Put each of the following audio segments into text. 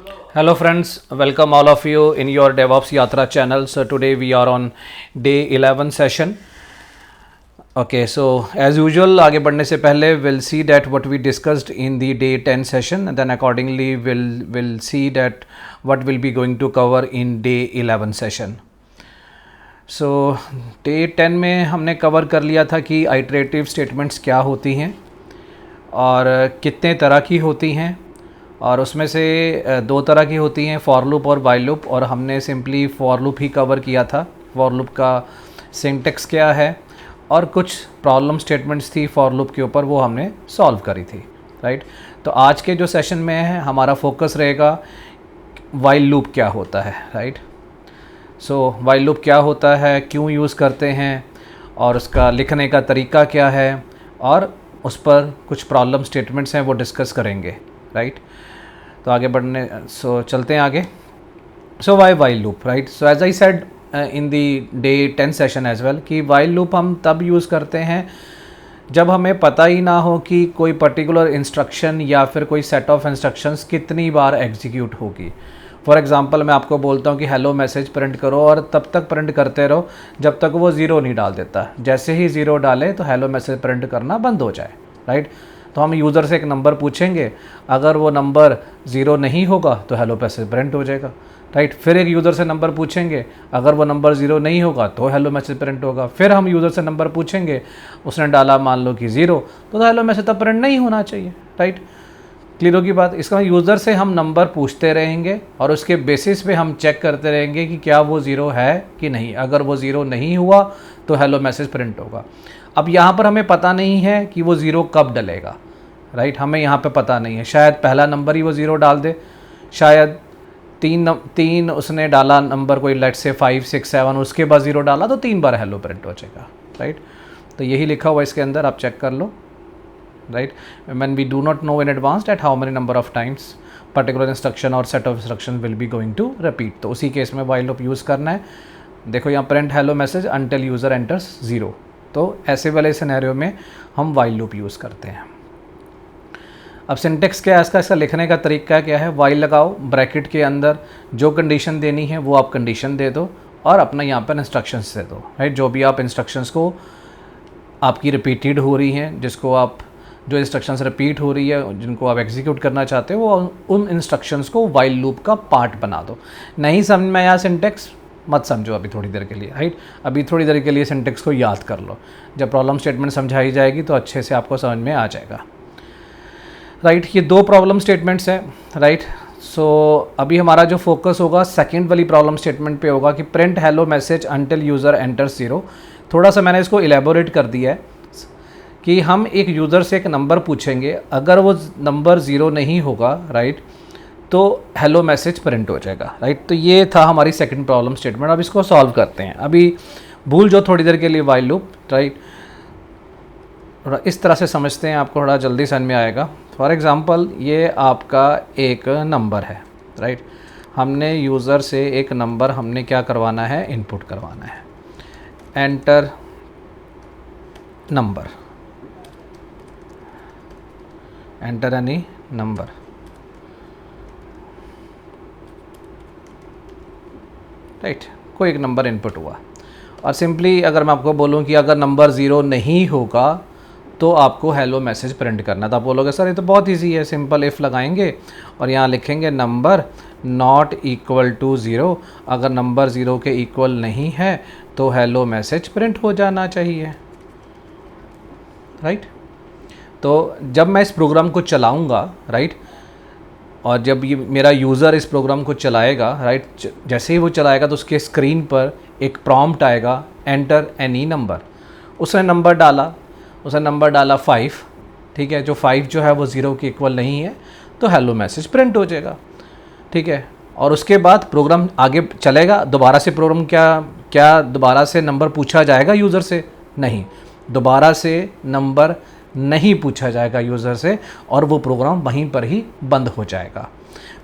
Hello friends, welcome all of you in your DevOps Yatra channel. So today we are on day 11 session. Okay, so as usual आगे बढ़ने से पहले we'll see that what we discussed in the day 10 session and then accordingly we'll see that what we'll be going to cover in day 11 session. So day 10 में हमने cover कर लिया था कि iterative statements क्या होती हैं और कितने तरह की होती हैं, और उसमें से दो तरह की होती हैं, फॉर लूप और वाइल लूप, और हमने simply for loop he cover किया था। फॉर लूप का सिंटेक्स क्या है और कुछ प्रॉब्लम स्टेटमेंट्स थी फॉर लूप के ऊपर, वो हमने सॉल्व करी थी, राइट। तो आज के जो सेशन में है हमारा फोकस रहेगा वाइल लूप क्या होता है, राइट। सो वाइल लूप क्या होता है, क्यों यूज़ करते हैं, और उसका लिखने का तरीका क्या है, और उस पर कुछ प्रॉब्लम स्टेटमेंट्स हैं वो डिस्कस करेंगे, राइट। तो आगे बढ़ने चलते हैं आगे। So while loop, right. So as I said in the day 10 session as well कि वाइल लूप हम तब यूज़ करते हैं जब हमें पता ही ना हो कि कोई पर्टिकुलर इंस्ट्रक्शन या फिर कोई सेट ऑफ इंस्ट्रक्शंस कितनी बार एग्जीक्यूट होगी। फॉर एग्जांपल मैं आपको बोलता हूँ कि हेलो मैसेज प्रिंट करो, और तब तक प्रिंट करते रहो जब तक वो ज़ीरो नहीं डाल देता। जैसे ही ज़ीरो डाले तो हेलो मैसेज प्रिंट करना बंद हो जाए, राइट। तो हम यूज़र से एक नंबर पूछेंगे, अगर वो नंबर ज़ीरो नहीं होगा तो हेलो मैसेज प्रिंट हो जाएगा, राइट। फिर एक यूज़र से नंबर पूछेंगे, अगर वो नंबर ज़ीरो नहीं होगा तो हेलो मैसेज प्रिंट होगा। फिर हम यूज़र से नंबर पूछेंगे, उसने डाला मान लो कि ज़ीरो, तो हेलो मैसेज तब प्रिंट नहीं होना चाहिए, राइट। क्लियर होगी बात। इसका यूज़र से हम नंबर पूछते रहेंगे और उसके बेसिस पे हम चेक करते रहेंगे कि क्या वो ज़ीरो है कि नहीं। अगर वो ज़ीरो नहीं हुआ तो हेलो मैसेज प्रिंट होगा। अब यहाँ पर हमें पता नहीं है कि वो ज़ीरो कब डलेगा, राइट। हमें यहाँ पे पता नहीं है, शायद पहला नंबर ही वो ज़ीरो डाल दे, शायद तीन उसने डाला नंबर कोई लेट से 5 6 7, उसके बाद ज़ीरो डाला तो 3 बार हेलो प्रिंट हो जाएगा, राइट। तो यही लिखा हुआ इसके अंदर, आप चेक कर लो, right. When we do not know in advance that how many number of times particular instruction और set of instruction will be going to repeat, तो उसी केस में वाइल लूप यूज़ करना है। देखो यहाँ print hello message until user enters zero, तो ऐसे वाले सिनेरियो में हम वाइल लूप यूज़ करते हैं। अब सिंटेक्स क्या है इसका लिखने का तरीका क्या है, वाइल लगाओ, ब्रैकेट के अंदर जो कंडीशन देनी है वो आप कंडीशन दे दो और अपना यहाँ पर इंस्ट्रक्शंस दे दो, राइट। जो भी आप इंस्ट्रक्शंस को आपकी रिपीटेड हो रही हैं, जिसको आप जो इंस्ट्रक्शंस रिपीट हो रही है जिनको आप एग्जीक्यूट करना चाहते हो, वो उन इंस्ट्रक्शंस को वाइल लूप का पार्ट बना दो। नहीं समझ में आया सिंटेक्स, मत समझो अभी थोड़ी देर के लिए, राइट। अभी थोड़ी देर के लिए सिंटेक्स को याद कर लो, जब प्रॉब्लम स्टेटमेंट समझाई जाएगी तो अच्छे से आपको समझ में आ जाएगा, राइट। ये दो प्रॉब्लम स्टेटमेंट्स हैं, राइट। सो अभी हमारा जो फोकस होगा सेकंड वाली प्रॉब्लम स्टेटमेंट पे होगा कि print hello message until user enters zero. थोड़ा सा मैंने इसको इलेबोरेट कर दिया है कि हम एक यूज़र से एक नंबर पूछेंगे, अगर वो नंबर ज़ीरो नहीं होगा, राइट, तो हेलो मैसेज प्रिंट हो जाएगा, राइट। तो ये था हमारी सेकंड प्रॉब्लम स्टेटमेंट। अब इसको सॉल्व करते हैं। अभी भूल जो थोड़ी देर के लिए वाइल लूप, राइट, थोड़ा इस तरह से समझते हैं, आपको थोड़ा जल्दी समझ में आएगा। फॉर एग्ज़ाम्पल ये आपका एक नंबर है, राइट। हमने यूज़र से एक नंबर हमने क्या करवाना है, इनपुट करवाना है, enter number, enter any number, right. कोई एक नंबर इनपुट हुआ और सिंपली अगर मैं आपको बोलूं कि अगर नंबर ज़ीरो नहीं होगा तो आपको हेलो मैसेज प्रिंट करना था, आप बोलोगे सर ये तो बहुत इजी है, सिंपल इफ़ लगाएंगे और यहाँ लिखेंगे number not equal to zero. अगर नंबर ज़ीरो के इक्वल नहीं है तो हेलो मैसेज प्रिंट हो जाना चाहिए, राइट। तो जब मैं इस प्रोग्राम को चलाऊँगा, राइट, और जब ये मेरा यूज़र इस प्रोग्राम को चलाएगा, राइट, जैसे ही वो चलाएगा तो उसके स्क्रीन पर एक प्रॉम्प्ट आएगा, एंटर एनी नंबर। उसने नंबर डाला 5, ठीक है। जो 5 जो है वो ज़ीरो के इक्वल नहीं है तो हेलो मैसेज प्रिंट हो जाएगा, ठीक है। और उसके बाद प्रोग्राम आगे चलेगा, दोबारा से प्रोग्राम क्या दोबारा से नंबर पूछा जाएगा यूज़र से? नहीं, दोबारा से नंबर नहीं पूछा जाएगा यूज़र से और वो प्रोग्राम वहीं पर ही बंद हो जाएगा।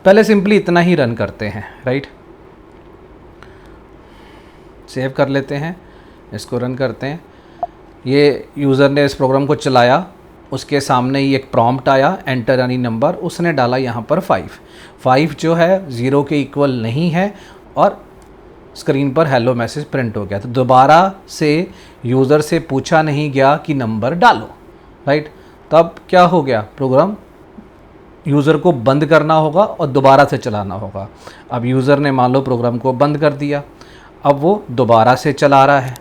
पहले सिंपली इतना ही रन करते हैं, राइट। सेव कर लेते हैं, इसको रन करते हैं। ये यूज़र ने इस प्रोग्राम को चलाया, उसके सामने ही एक प्रॉम्प्ट आया, एंटर एनी नंबर, उसने डाला यहाँ पर 5 जो है 0 के इक्वल नहीं है और स्क्रीन पर हेलो मैसेज प्रिंट हो गया। तो दोबारा से यूज़र से पूछा नहीं गया कि नंबर डालो, राइट। तब क्या हो गया, प्रोग्राम यूज़र को बंद करना होगा और दोबारा से चलाना होगा। अब यूज़र ने मान लो प्रोग्राम को बंद कर दिया, अब वो दोबारा से चला रहा है,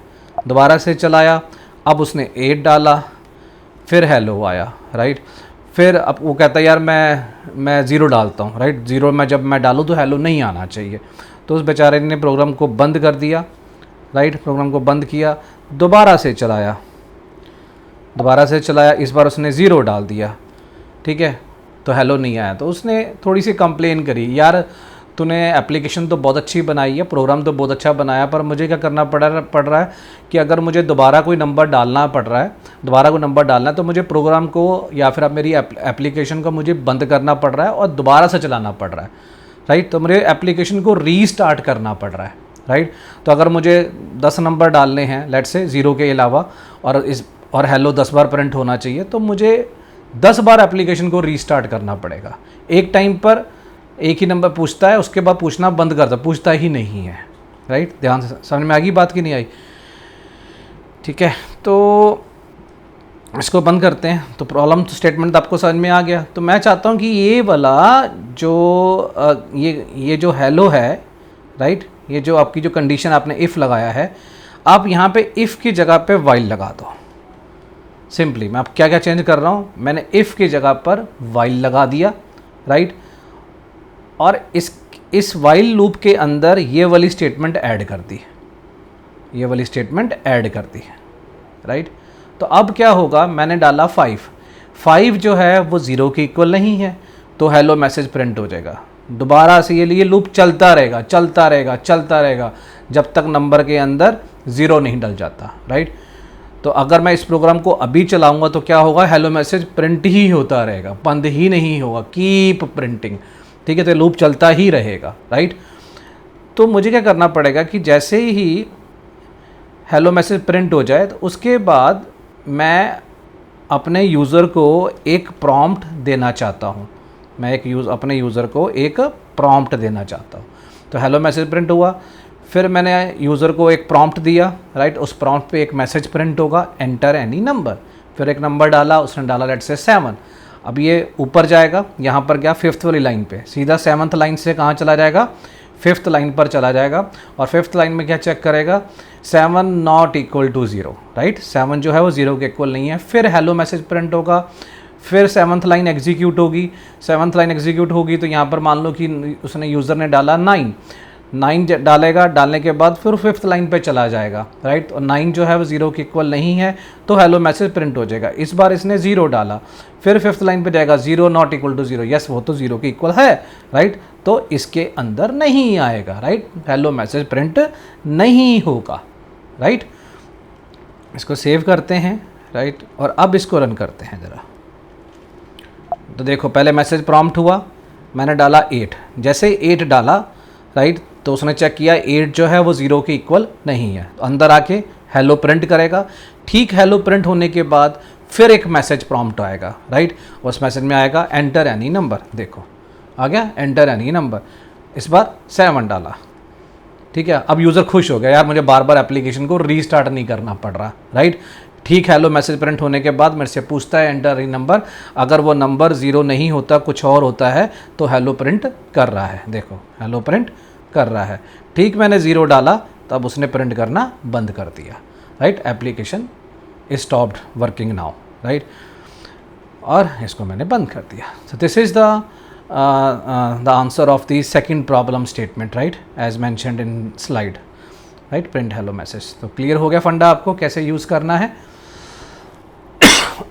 दोबारा से चलाया, अब उसने 8 डाला, फिर हेलो आया, राइट। फिर अब वो कहता है यार मैं 0 डालता हूँ, राइट। 0 में जब मैं डालूँ तो हेलो नहीं आना चाहिए। तो उस बेचारे ने प्रोग्राम को बंद कर दिया, राइट। प्रोग्राम को बंद किया, दोबारा से चलाया, इस बार उसने 0 डाल दिया, ठीक है, तो हेलो नहीं आया। तो उसने थोड़ी सी कंप्लेन करी, यार तूने एप्लीकेशन तो बहुत अच्छी बनाई है, प्रोग्राम तो बहुत अच्छा बनाया, पर मुझे क्या करना पड़ रहा है कि अगर मुझे दोबारा कोई नंबर डालना है तो मुझे प्रोग्राम को या फिर अब मेरी एप्लीकेशन को मुझे बंद करना पड़ रहा है और दोबारा से चलाना पड़ रहा है, राइट। तो मुझे एप्लीकेशन को रीस्टार्ट करना पड़ रहा है, राइट। तो अगर मुझे 10 नंबर डालने हैं, लेट्स से 0 के अलावा, और हेलो 10 बार प्रिंट होना चाहिए, तो मुझे 10 बार एप्लीकेशन को रीस्टार्ट करना पड़ेगा। एक टाइम पर एक ही नंबर पूछता है, उसके बाद पूछना बंद करता, पूछता ही नहीं है, राइट। ध्यान से समझ में आ गई बात की नहीं आई, ठीक है। तो इसको बंद करते हैं। तो प्रॉब्लम स्टेटमेंट आपको समझ में आ गया। तो मैं चाहता हूँ कि ये वाला जो ये जो हेलो है, राइट, ये जो आपकी जो कंडीशन आपने इफ़ लगाया है, आप यहाँ पे इफ़ की जगह पे वाइल लगा दो। सिंपली मैं आप क्या क्या चेंज कर रहा हूँ, मैंने इफ़ की जगह पर वाइल लगा दिया, राइट। और इस वाइल लूप के अंदर ये वाली स्टेटमेंट ऐड कर दी, राइट। तो अब क्या होगा, मैंने डाला 5 जो है वो 0 के इक्वल नहीं है, तो हेलो मैसेज प्रिंट हो जाएगा। दोबारा से ये लूप चलता रहेगा जब तक नंबर के अंदर 0 नहीं डल जाता, राइट। तो अगर मैं इस प्रोग्राम को अभी चलाऊंगा तो क्या होगा, हेलो मैसेज प्रिंट ही होता रहेगा, बंद ही नहीं होगा, कीप प्रिंटिंग, ठीक है। तो लूप चलता ही रहेगा, राइट। तो मुझे क्या करना पड़ेगा कि जैसे ही हेलो मैसेज प्रिंट हो जाए तो उसके बाद मैं अपने यूज़र को एक प्रॉम्प्ट देना चाहता हूँ, अपने यूज़र को एक प्रॉम्प्ट देना चाहता हूँ। तो हेलो मैसेज प्रिंट हुआ, फिर मैंने यूज़र को एक प्रॉम्प्ट दिया, राइट। उस प्रॉम्प्ट पे एक मैसेज प्रिंट होगा, एंटर एनी नंबर, फिर एक नंबर डाला, उसने डाला लेट्स से 7। अब ये ऊपर जाएगा, यहाँ पर गया 5th वाली लाइन पे, सीधा 7th लाइन से कहाँ चला जाएगा, 5th लाइन पर चला जाएगा। और 5th लाइन में क्या चेक करेगा, 7 नॉट इक्वल टू 0, राइट। 7 जो है वो 0 के इक्वल नहीं है। फिर हेलो मैसेज प्रिंट होगा, फिर 7th लाइन एग्जीक्यूट होगी। 7th लाइन एग्जीक्यूट होगी तो यहाँ पर मान लो कि उसने यूज़र ने डाला 9 डालेगा, डालने के बाद फिर 5th लाइन पे चला जाएगा, राइट। और 9 जो है वो 0 के इक्वल नहीं है, तो हेलो मैसेज प्रिंट हो जाएगा। इस बार इसने 0 डाला, फिर 5th लाइन पे जाएगा, 0 नॉट इक्वल टू 0, यस वो तो 0 के इक्वल है, राइट। तो इसके अंदर नहीं आएगा, राइट, हेलो मैसेज प्रिंट नहीं होगा, राइट। इसको सेव करते हैं, राइट, और अब इसको रन करते हैं ज़रा। तो देखो पहले मैसेज प्रॉम्प्ट हुआ, मैंने डाला 8, जैसे 8 डाला, राइट, तो उसने चेक किया 8 जो है वो 0 के इक्वल नहीं है, तो अंदर आके हेलो प्रिंट करेगा। ठीक हेलो प्रिंट होने के बाद फिर एक मैसेज प्रॉम्प्ट आएगा, राइट। उस मैसेज में आएगा एंटर एनी नंबर, देखो आ गया एंटर एनी नंबर। इस बार 7 डाला, ठीक है। अब यूज़र खुश हो गया, यार मुझे बार बार एप्लीकेशन को रीस्टार्ट नहीं करना पड़ रहा, राइट। ठीक हेलो मैसेज प्रिंट होने के बाद मेरे से पूछता है एंटर एनी नंबर, अगर वो नंबर 0 नहीं होता कुछ और होता है तो हेलो प्रिंट कर रहा है, देखो हेलो प्रिंट कर रहा है। ठीक मैंने 0 डाला तब उसने प्रिंट करना बंद कर दिया, right. Application stopped working now, right, और इसको मैंने बंद कर दिया। So this is the answer of the second problem statement, right, as mentioned in slide, right, print hello message. तो क्लियर हो गया फंडा आपको कैसे यूज़ करना है।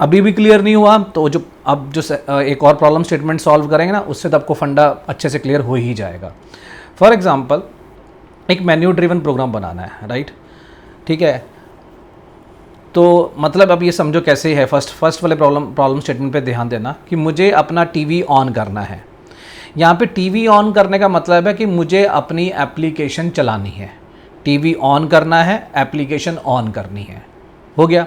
अभी भी क्लियर नहीं हुआ तो अब जो एक और प्रॉब्लम स्टेटमेंट सॉल्व करेंगे ना, उससे तो आपको फंडा अच्छे से क्लियर हो ही जाएगा। फॉर एग्जांपल एक मेन्यू ड्रिवन प्रोग्राम बनाना है, राइट, ठीक है। तो मतलब अब ये समझो कैसे है, फर्स्ट वाले प्रॉब्लम स्टेटमेंट पे ध्यान देना कि मुझे अपना टीवी ऑन करना है। यहाँ पे टीवी ऑन करने का मतलब है कि मुझे अपनी एप्लीकेशन चलानी है, टीवी ऑन करना है, एप्लीकेशन ऑन करनी है, हो गया।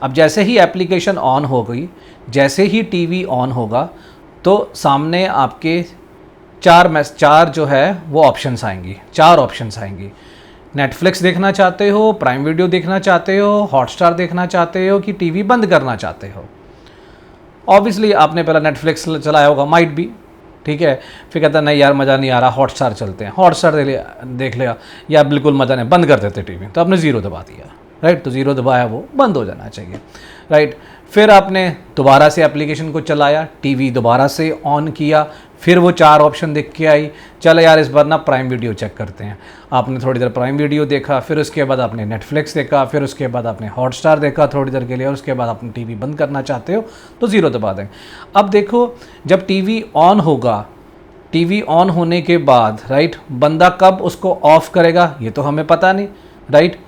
अब जैसे ही एप्लीकेशन ऑन हो गई, जैसे ही टीवी ऑन होगा तो सामने आपके चार जो है वो ऑप्शंस आएंगी, 4 ऑप्शंस आएंगी। नेटफ्लिक्स देखना चाहते हो, प्राइम वीडियो देखना चाहते हो, हॉटस्टार देखना चाहते हो कि टीवी बंद करना चाहते हो। ऑब्वियसली आपने पहला नेटफ्लिक्स चलाया होगा, माइट भी, ठीक है, फिर कहता नहीं यार मज़ा नहीं आ रहा, हॉटस्टार चलते हैं, हॉटस्टार देख लिया, या बिल्कुल मज़ा नहीं, बंद कर देते टीवी, तो आपने ज़ीरो दबा दिया, राइट, तो ज़ीरो दबाया वो बंद हो जाना चाहिए, राइट। फिर आपने दोबारा से एप्लीकेशन को चलाया, टीवी दोबारा से ऑन किया, फिर वो 4 ऑप्शन दिख के आई, चलो यार इस बार ना प्राइम वीडियो चेक करते हैं। आपने थोड़ी देर प्राइम वीडियो देखा, फिर उसके बाद आपने नेटफ्लिक्स देखा, फिर उसके बाद आपने हॉटस्टार देखा थोड़ी देर के लिए, और उसके बाद आपने टीवी बंद करना चाहते हो तो ज़ीरो दबा दें। अब देखो जब टीवी ऑन होगा, टीवी ऑन होने के बाद राइट, बंदा कब उसको ऑफ़ करेगा ये तो हमें पता नहीं, राइट,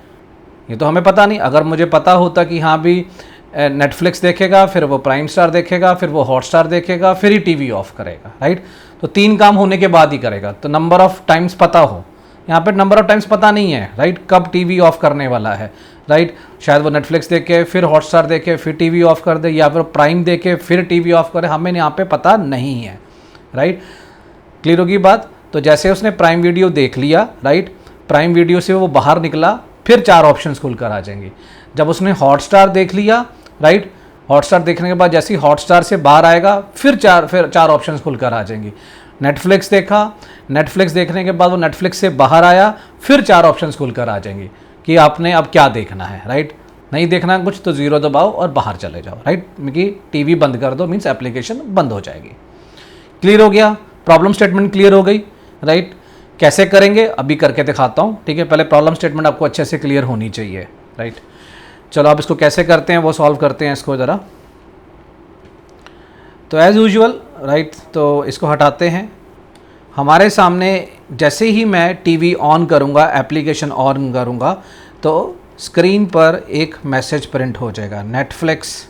ये तो हमें पता नहीं। अगर मुझे पता होता कि हाँ भी नेटफ्लिक्स देखेगा, फिर वो प्राइम स्टार देखेगा, फिर वो हॉटस्टार देखेगा, फिर ही टीवी ऑफ करेगा, राइट, तो 3 काम होने के बाद ही करेगा, तो नंबर ऑफ टाइम्स पता हो। यहाँ पे नंबर ऑफ टाइम्स पता नहीं है, राइट, कब टीवी ऑफ करने वाला है, राइट, शायद वो नेटफ्लिक्स देखे, फिर हॉटस्टार देखे, फिर टीवी ऑफ कर दे, या फिर प्राइम देखे, फिर टीवी ऑफ करे, हमें यहाँ पे पता नहीं है, राइट। क्लियर होगी बात। तो जैसे उसने प्राइम वीडियो देख लिया, राइट, प्राइम वीडियो से वो बाहर निकला, फिर 4 ऑप्शंस खुलकर आ जाएंगे। जब उसने हॉटस्टार देख लिया, राइट, हॉटस्टार देखने के बाद जैसे ही हॉटस्टार से बाहर आएगा, फिर चार ऑप्शंस खुलकर आ जाएंगी। नेटफ्लिक्स देखा, नेटफ्लिक्स देखने के बाद वो नेटफ्लिक्स से बाहर आया, फिर 4 ऑप्शंस खुलकर आ जाएंगी कि आपने अब क्या देखना है, राइट, नहीं देखना कुछ तो ज़ीरो दबाओ और बाहर चले जाओ, राइट, कि टीवी बंद कर दो, मीन्स एप्लीकेशन बंद हो जाएगी। क्लियर हो गया, प्रॉब्लम स्टेटमेंट क्लियर हो गई, राइट। कैसे करेंगे अभी करके दिखाता हूँ, ठीक है, पहले प्रॉब्लम स्टेटमेंट आपको अच्छे से क्लियर होनी चाहिए, राइट। चलो अब इसको कैसे करते हैं वो सॉल्व करते हैं इसको ज़रा। तो एज़ यूजुअल, राइट, तो इसको हटाते हैं। हमारे सामने जैसे ही मैं टीवी ऑन करूँगा, एप्लीकेशन ऑन करूँगा, तो स्क्रीन पर एक मैसेज प्रिंट हो जाएगा, Netflix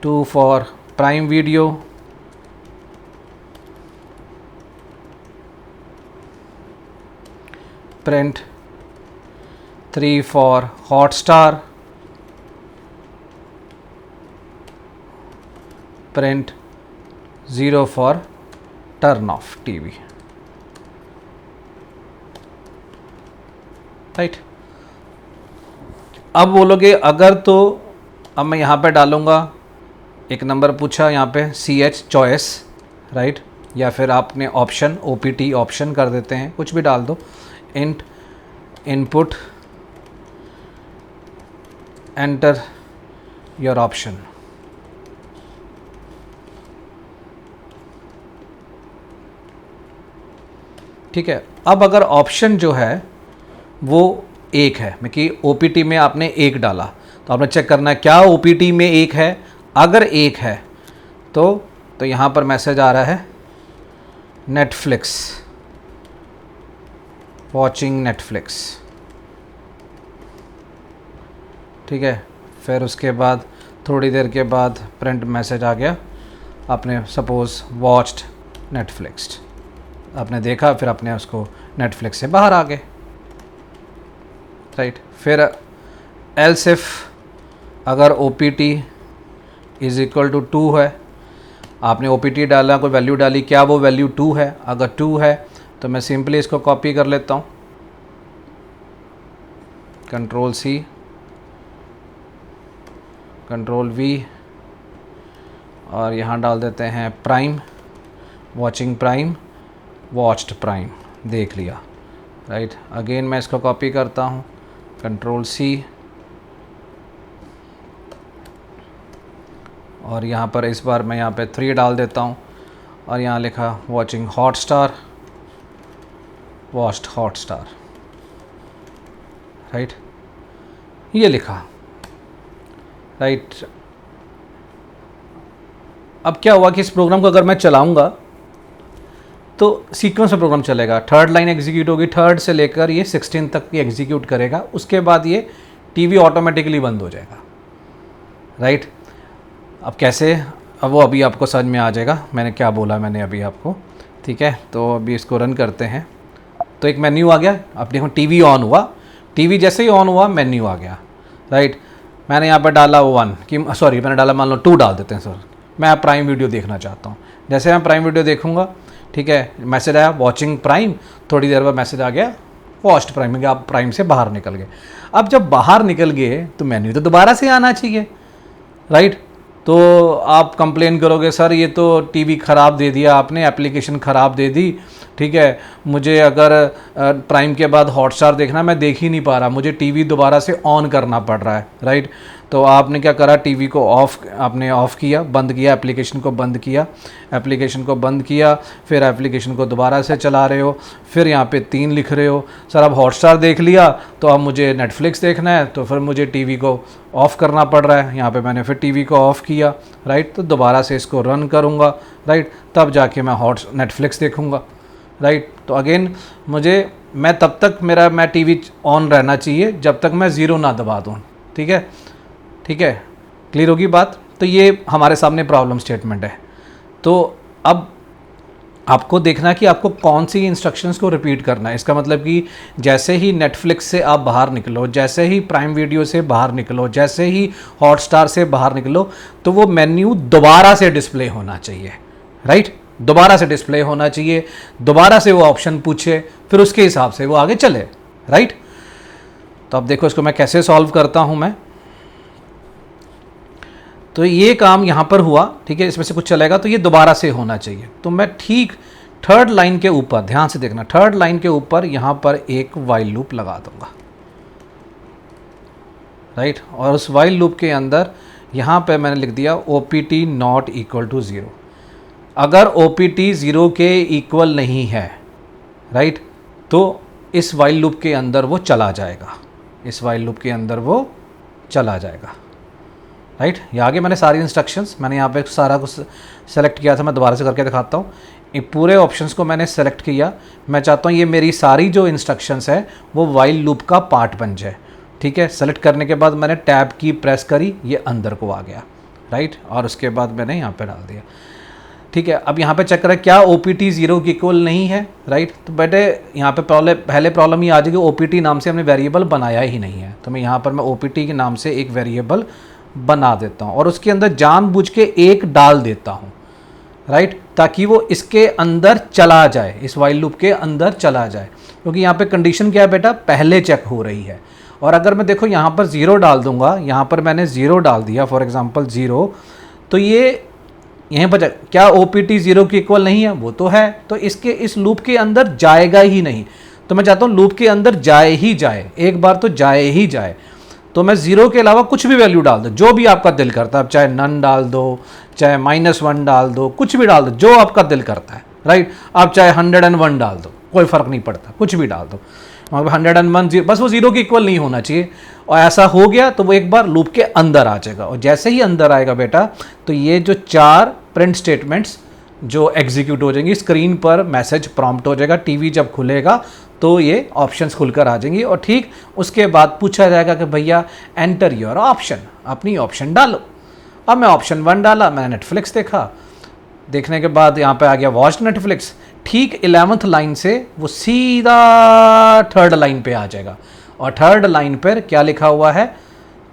two for Prime Video, print 3 for Hotstar, print 0 for turn off TV, right. अब बोलोगे अगर, तो अब मैं यहाँ पे डालूँगा, एक नंबर पूछा यहाँ पे CH चॉइस, राइट, या फिर आपने ऑप्शन OPT ऑप्शन कर देते हैं, कुछ भी डाल दो, int input enter your option, ठीक है। अब अगर ऑप्शन जो है वो 1 है, मैं कि OPT में आपने 1 डाला, तो आपने चेक करना है क्या OPT में 1 है। अगर 1 है तो यहाँ पर मैसेज आ रहा है नेटफ्लिक्स, वॉचिंग नेटफ्लिक्स, ठीक है। फिर उसके बाद थोड़ी देर के बाद प्रिंट मैसेज आ गया, आपने सपोज़ वॉच्ड नेटफ्लिक्स, आपने देखा, फिर आपने उसको नेटफ्लिक्स से बाहर आ गए, राइट। फिर एल्स इफ अगर OPT इज़ इक्वल टू 2 है, आपने OPT डाला, कोई वैल्यू डाली, क्या वो वैल्यू 2 है। अगर 2 है तो मैं सिंपली इसको कॉपी कर लेता हूँ, Ctrl+C, Ctrl+V, और यहाँ डाल देते हैं prime, watching prime, watched prime, देख लिया, राइट। अगेन मैं इसको कॉपी करता हूँ, Ctrl+C, और यहाँ पर इस बार मैं यहाँ पे 3 डाल देता हूँ, और यहाँ लिखा watching Hotstar, watched Hotstar, right, ये लिखा, राइट। अब क्या हुआ कि इस प्रोग्राम को अगर मैं चलाऊंगा तो सीक्वेंस में प्रोग्राम चलेगा, 3rd लाइन एग्जीक्यूट होगी, 3rd से लेकर ये 16 तक ये एग्जीक्यूट करेगा, उसके बाद ये टीवी ऑटोमेटिकली बंद हो जाएगा, राइट। अब कैसे, अब वो अभी आपको समझ में आ जाएगा मैंने क्या बोला मैंने अभी आपको, ठीक है। तो अभी इसको रन करते हैं, तो एक मेन्यू आ गया। अब देखो टीवी ऑन हुआ, टीवी जैसे ही ऑन हुआ मेन्यू आ गया, राइट। मैंने यहाँ पर डाला 1 कि सॉरी मैंने डाला, मान लो 2 डाल देते हैं सर, मैं प्राइम वीडियो देखना चाहता हूँ। जैसे मैं प्राइम वीडियो देखूँगा, ठीक है, मैसेज आया वॉचिंग प्राइम, थोड़ी देर बाद मैसेज आ गया वॉच्ड प्राइम में, आप प्राइम से बाहर निकल गए। अब जब बाहर निकल गए तो मेन्यू तो दोबारा से आना चाहिए, राइट। तो आप कंप्लेन करोगे सर ये तो टीवी ख़राब दे दिया आपने, एप्लीकेशन ख़राब दे दी, ठीक है, मुझे अगर प्राइम के बाद हॉटस्टार देखना मैं देख ही नहीं पा रहा, मुझे टीवी दोबारा से ऑन करना पड़ रहा है, राइट। तो आपने क्या करा, टीवी को आपने ऑफ़ किया, बंद किया, एप्लीकेशन को बंद किया, एप्लीकेशन को बंद किया, फिर एप्लीकेशन को दोबारा से चला रहे हो, फिर यहाँ पे 3 लिख रहे हो, सर अब हॉटस्टार देख लिया तो अब मुझे नेटफ्लिक्स देखना है, तो फिर मुझे टीवी को ऑफ़ करना पड़ रहा है। यहाँ पे मैंने फिर टीवी को ऑफ़ किया, राइट, तो दोबारा से इसको रन करूँगा, राइट, तब जाके मैं नेटफ्लिक्स देखूँगा, राइट। तो अगेन मैं तब तक मैं टीवी ऑन रहना चाहिए जब तक मैं 0 ना दबा दूँ, ठीक है, ठीक है, क्लियर होगी बात। तो ये हमारे सामने प्रॉब्लम स्टेटमेंट है। तो अब आपको देखना कि आपको कौन सी इंस्ट्रक्शंस को रिपीट करना है। इसका मतलब कि जैसे ही नेटफ्लिक्स से आप बाहर निकलो, जैसे ही प्राइम वीडियो से बाहर निकलो, जैसे ही हॉटस्टार से बाहर निकलो, तो वो मेन्यू दोबारा से डिस्प्ले होना चाहिए, राइट, दोबारा से डिस्प्ले होना चाहिए, दोबारा से वो ऑप्शन पूछे, फिर उसके हिसाब से वो आगे चले, राइट। तो अब देखो इसको मैं कैसे सॉल्व करता हूँ मैं। तो ये काम यहाँ पर हुआ, ठीक है, इसमें से कुछ चलेगा तो ये दोबारा से होना चाहिए। तो मैं ठीक 3rd लाइन के ऊपर, ध्यान से देखना, 3rd लाइन के ऊपर यहाँ पर एक वाइल लूप लगा दूंगा, राइट। और उस वाइल लूप के अंदर यहाँ पे मैंने लिख दिया OPT नॉट इक्वल टू 0। अगर OPT 0 के इक्वल नहीं है, राइट, तो इस वाइल लूप के अंदर वो चला जाएगा, इस वाइल लूप के अंदर वो चला जाएगा, राइट। ये आगे मैंने सारी इंस्ट्रक्शंस मैंने यहाँ पे सारा कुछ सेलेक्ट किया था, मैं दोबारा से करके दिखाता हूँ। ये पूरे ऑप्शंस को मैंने सेलेक्ट किया। मैं चाहता हूँ ये मेरी सारी जो इंस्ट्रक्शंस है वो वाइल लूप का पार्ट बन जाए, ठीक है। सेलेक्ट करने के बाद मैंने टैब की प्रेस करी, ये अंदर को आ गया, राइट, और उसके बाद मैंने यहाँ पे डाल दिया, ठीक है। अब यहाँ पे चेक करें क्या OPT 0 के इक्वल नहीं है, राइट। तो बेटे यहाँ पे पहले प्रॉब्लम ये आ जाएगी, OPT नाम से हमने वेरिएबल बनाया ही नहीं है, तो मैं यहाँ पर OPT के नाम से एक वेरिएबल बना देता हूँ और उसके अंदर जानबूझ के 1 डाल देता हूँ, राइट, ताकि वो इसके अंदर चला जाए, इस वाइल लूप के अंदर चला जाए, क्योंकि यहाँ पे कंडीशन क्या है बेटा, पहले चेक हो रही है। और अगर मैं देखो यहाँ पर 0 डाल दूंगा, यहाँ पर मैंने 0 डाल दिया, फॉर एग्जांपल 0, तो ये यहाँ पर क्या OPT 0 के इक्वल नहीं है, वो तो है, तो इस लूप के अंदर जाएगा ही नहीं। तो मैं चाहता हूँ लूप के अंदर जाए ही जाए, एक बार तो जाए ही जाए। तो मैं 0 के अलावा कुछ भी वैल्यू डाल दो, जो भी आपका दिल करता है, चाहे नन डाल दो, चाहे -1 डाल दो, कुछ भी डाल दो जो आपका दिल करता है, राइट। आप चाहे 101 डाल दो, कोई फ़र्क नहीं पड़ता, कुछ भी डाल दो, 101 बस वो 0 के इक्वल नहीं होना चाहिए। और ऐसा हो गया तो वो एक बार लूप के अंदर आ जाएगा, और जैसे ही अंदर आएगा बेटा तो ये जो 4 प्रिंट स्टेटमेंट्स जो एग्जीक्यूट हो जाएंगी, स्क्रीन पर मैसेज प्रॉम्प्ट हो जाएगा, टीवी जब खुलेगा तो ये ऑप्शंस खुलकर आ जाएंगी, और ठीक उसके बाद पूछा जाएगा कि भैया एंटर योर ऑप्शन, अपनी ऑप्शन डालो। अब मैं ऑप्शन 1 डाला, मैंने नेटफ्लिक्स देखा, देखने के बाद यहाँ पे आ गया वॉच नेटफ्लिक्स। ठीक 11th लाइन से वो सीधा 3rd लाइन पे आ जाएगा, और 3rd लाइन पर क्या लिखा हुआ है,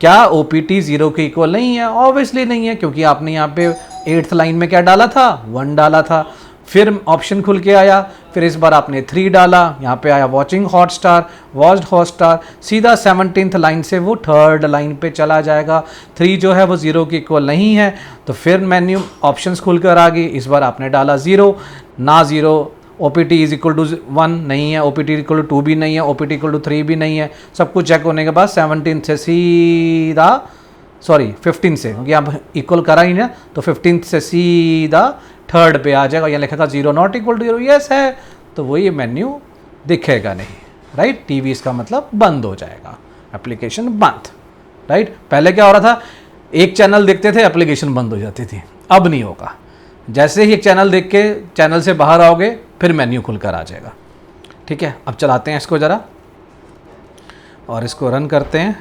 क्या OPT 0 के इक्वल नहीं है? ऑब्वियसली नहीं है, क्योंकि आपने यहाँ पे 8th लाइन में क्या डाला था, 1 डाला था। फिर ऑप्शन खुल के आया, फिर इस बार आपने 3 डाला, यहाँ पे आया वॉचिंग हॉटस्टार, वॉच्ड हॉटस्टार, सीधा 17th लाइन से वो 3rd लाइन पे चला जाएगा। 3 जो है वो 0 के इक्वल नहीं है, तो फिर मेन्यू ऑप्शंस खुलकर आ गई। इस बार आपने डाला 0 ना 0, OPT इज इक्वल टू 1 नहीं है, OPT इक्वल टू 2 भी नहीं है, OPT इक्वल टू 3 भी नहीं है। सब कुछ चेक होने के बाद 17 से सीधा 15 से, क्योंकि आप इक्वल करा ही ना, तो 15 से सीधा 3rd पे आ जाएगा। यहाँ लिखा 0 नॉट इक्वल टू 0, यस है, तो वो ये मेन्यू दिखेगा नहीं, राइट। टीवी इसका मतलब बंद हो जाएगा, एप्लीकेशन बंद, राइट। पहले क्या हो रहा था, एक चैनल देखते थे, एप्लीकेशन बंद हो जाती थी, अब नहीं होगा। जैसे ही एक चैनल देख के चैनल से बाहर आओगे, फिर मेन्यू खुलकर आ जाएगा, ठीक है। अब चलाते हैं इसको ज़रा और इसको रन करते हैं।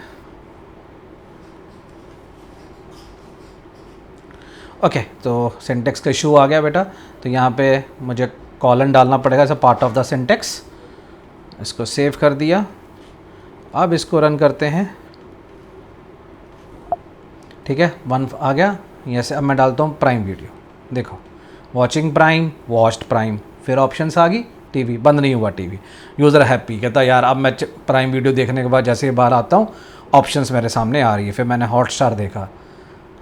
ओके, तो सिंटेक्स का इशू आ गया बेटा, तो यहाँ पे मुझे कॉलन डालना पड़ेगा as a part of the syntax, इसको सेव कर दिया। अब इसको रन करते हैं, ठीक है, 1 आ गया। यहाँ से अब मैं डालता हूँ प्राइम वीडियो, देखो वॉचिंग प्राइम, वॉच्ड प्राइम, फिर ऑप्शंस आ गई, टीवी बंद नहीं हुआ, टीवी। यूज़र हैप्पी, कहता यार अब मैं प्राइम वीडियो देखने के बाद जैसे ही बाहर आता हूँ ऑप्शंस मेरे सामने आ रही है। फिर मैंने हॉटस्टार देखा,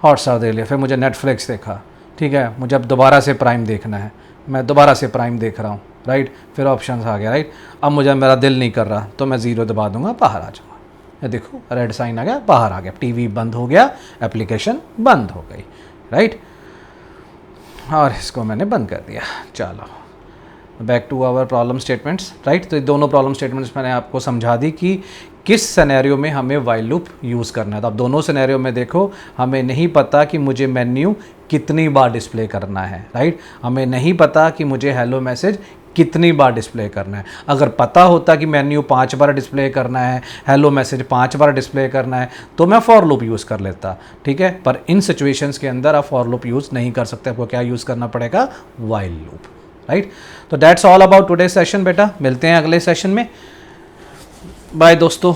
हॉटस्टार देख लिया, फिर मुझे नेटफ्लिक्स देखा, ठीक है, मुझे अब दोबारा से प्राइम देखना है, मैं दोबारा से प्राइम देख रहा हूँ, राइट, फिर ऑप्शंस आ गया, राइट। अब मुझे मेरा दिल नहीं कर रहा तो मैं 0 दबा दूंगा, बाहर आ जाऊँगा, ये देखो रेड साइन आ गया, बाहर आ गया, टीवी बंद हो गया, एप्लीकेशन बंद हो गई, राइट। और इसको मैंने बंद कर दिया। चलो back to our problem statements, right. तो ये दोनों प्रॉब्लम स्टेटमेंट्स मैंने आपको समझा दी कि किस सिनेरियो में हमें वाइल लूप यूज़ करना है। तो अब दोनों सिनेरियो में देखो, हमें नहीं पता कि मुझे मेन्यू कितनी बार डिस्प्ले करना है, राइट। हमें नहीं पता कि मुझे हेलो मैसेज कितनी बार डिस्प्ले करना है। अगर पता होता कि मेन्यू 5 बार डिस्प्ले करना है, हेलो मैसेज 5 बार डिस्प्ले करना है, तो मैं फॉर लूप यूज़ कर लेता, ठीक है। पर इन सिचुएशंस के अंदर आप फॉर लूप यूज़ नहीं कर सकते, आपको क्या यूज़ करना पड़ेगा, वाइल लूप, राइट। तो that's all about today session बेटा, मिलते हैं अगले सेशन में, बाय दोस्तों।